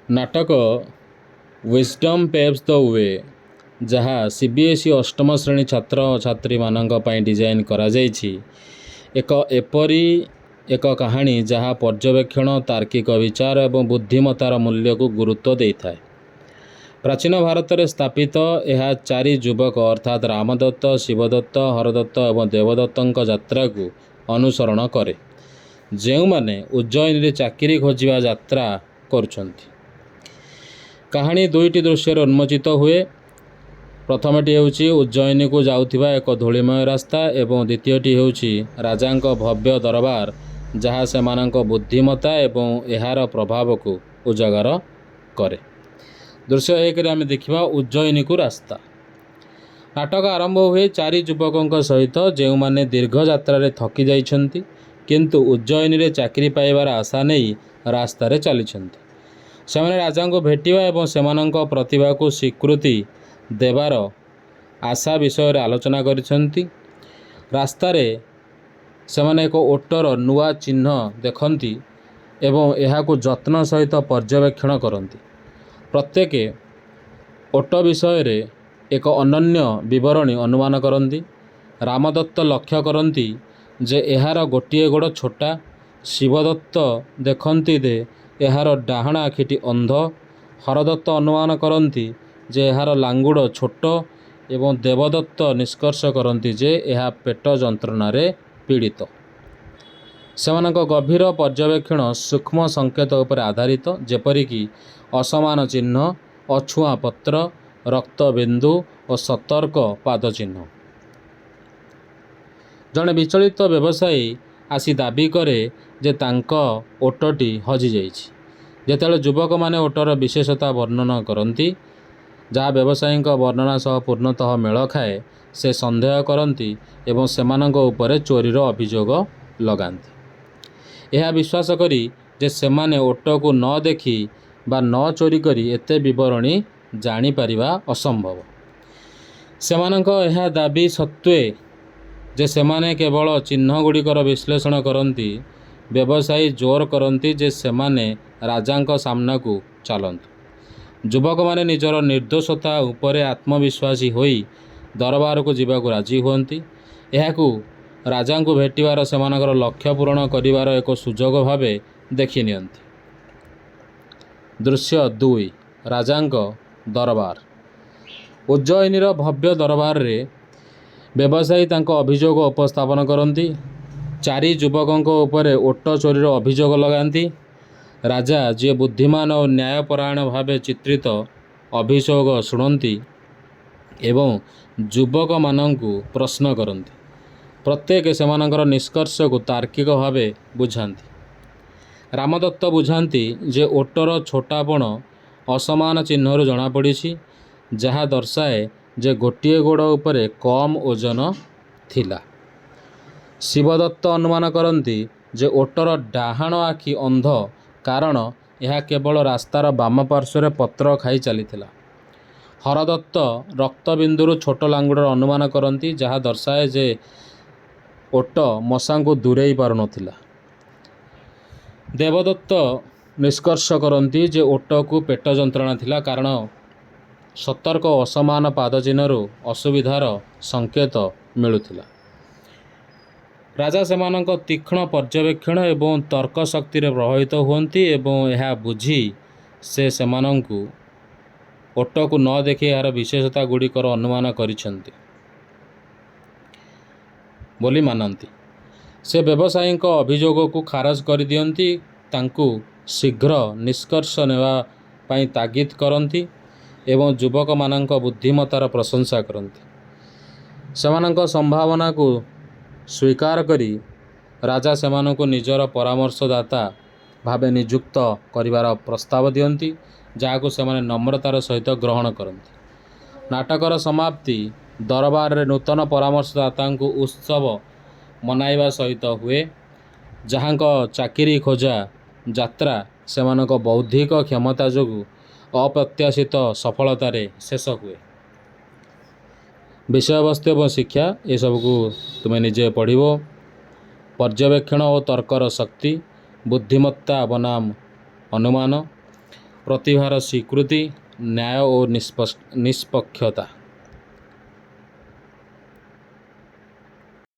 नाटक wisdom paves the way जहाँ CBSE अष्टम श्रेणी छात्र छात्री मानक पई डिजाइन करा जायछि। एक एपरी एक कहानी जहाँ पर्यवेक्षण तार्किक विचार एवं बुद्धिमतार मूल्य को गुरुत्व देता है। प्राचीन भारत में स्थापित यह चारि युवक अर्थात रामदत्त, शिवदत्त, हरदत्त और देवदत्त यात्रा को अनुसरण करे, जो माने उज्जयिनी रे चाकरी खोजिबा यात्रा करुछंती। कहानी दुईटी दृश्य उन्मोचित हुए। प्रथमटी होउछि उज्जयिनी को जाउथिबा एक धूलिमय रास्ता एवं द्वितीयटी होउछि राजांक भव्य दरबार जहाँ सेमानंक बुद्धिमता एवं एहार प्रभाव को उजागर करे। दृश्य एक रे आमे देखिबा उज्जयिनी को रास्ता। नाटक आरंभ हुए चारि युवकों सहित जो माने दीर्घ यात्रा रे थकी जाइछंती किंतु उज्जयिनी रे चाकरी पाइबार आशा नहीं रास्ता रे चलीछंती। सेमाने राजा को भेटिबा एवं सेमानंक प्रतिभा को स्वीकृति देवार आशा विषय रे आलोचना करिछंती। रास्ता रे सेमाने एक ओटर नुआ चिन्ह देखंती एवं एहाकु जत्न सहित पर्यवेक्षण करंती। प्रत्येक ओट विषय रे एक अनन्य विवरणी अनुमान करंती। रामदत्त लक्ष्य करंती जे एहार गोटिए गोड़ छोटा, शिवदत्त देखंती दे एहार डाहाण आखिटी अंध, हरदत्त अनुमान करंती जे एहार लांगुड़ छोट एवं देवदत्त निष्कर्ष करंती जे एहा पेट जंत्रणा रे पीड़ित। सेमानक गभीर पर्यवेक्षण सूक्ष्म संकेत उपर आधारित, जेपरिकी असमान चिन्ह, अछुआ पत्र, रक्त बिंदु और सतर्क पाद चिन्ह। जड़े विचलित व्यवसायी आसी दाबी करे जे तांको ओटटी हजि जाइछि। जेतेବେଳେ युवक माने ओटर विशेषता वर्णना करती जहाँ व्यवसायी वर्णना सह पूर्णतः मेल खाए, से संदेह करती एवं सेमानंक उपरे चोरीर अभियोग लगाती। यह विश्वास करी जे सेमाने ओट को न देखी बा न चोरी करी एते विवरणी जानी परिबा असंभव। सेमानंक यह दाबी सत्वे जे सेमाने केवल चिन्ह गुड़िकर विश्लेषण करती, व्यवसायी जोर करती जे सेमाने राजांक सामना को चलतु। युवक माने निजर निर्दोषता उपरे आत्मविश्वासी होई दरबार को जीवाकू राजी हुअन्ति। एहाकू राजा को भेटिबार सेमानकर लक्ष्य पूरण करिवार एक सुजोग भावे देखि नियंती। दृश्य 2 राजांक दरबार। उज्जयिनीर भव्य दरबार रे व्यवसायी तांको अभियोग उपस्थापन करती। चारि युवकों उपरे ओट चोरीर अभियोग लगाती। राजा जी बुद्धिमान और न्यायपरायण भावे चित्रित अभियोग शुणती एवं युवक मानंकु प्रश्न करती। प्रत्येक सेमानकर निष्कर्ष को तार्किक भावे बुझाती। रामदत्त बुझाती जे ओटर छोटापण असमान चिन्हरु जना पड़ी, जहाँ दर्शाए जे गोटिए गोड़ उपरे कम ओजन थिला। शिवदत्त अनुमान करती जे ओटर डाहाण आखि अंध, कारण यह केवल रास्तार बाम पार्श्वर पत्र खाई चलीथिला। हरदत्त रक्तबिंदुरु छोट लांगुड़र अनुमान करती, जहाँ दर्शाए जे ओट मशा को दूरेई पार नथिला। देवदत्त निष्कर्ष करती जे ओट को पेट जंत्रणा थिला, कारण सतर्क असमान पाद चिन्हरु असुविधार संकेत मिलुथिला। राजा सेमानंक तीक्ष्ण पर्यवेक्षण एवं तर्क शक्ति रे प्रभावित हुअन्ति एवं यह बुझी से सेमानंकु ओट को न देखि यार विशेषता गुड़िकर अनुमान करिसेंति बोली मानती। से व्यवसायी अभियोग को खारज कर दियंती, तांकु शीघ्र निष्कर्ष नेवा पई तागिद करती एवं युवक मानंक बुद्धिमतार प्रशंसा करती। सेमानंक संभावना को स्वीकार करी राजा सेमानंकु निजर परामर्शदाता भावे नियुक्त करिवार प्रस्ताव दियंती, जहाकु सेमाने नम्रतार सहित ग्रहण करती। नाटकर समाप्ति दरबार रे नूतन परामर्शदाता उत्सव मनाइबा सहित हुए, जहांक चाकरी खोजा यात्रा सेमानक बौद्धिक क्षमता जोगु अप्रत्याशित सफलतार शेष हुए। विषयवस्तु एवं शिक्षा ये सबको तुम्हें निजे पढ़िब। पर्यवेक्षण और तर्कर शक्ति, बुद्धिमत्ता बनाम अनुमान, ପ୍ରତିଭାର ସ୍ୱୀକୃତି, ନ୍ୟାୟ ଓ ନିଷ୍ପକ୍ଷତା।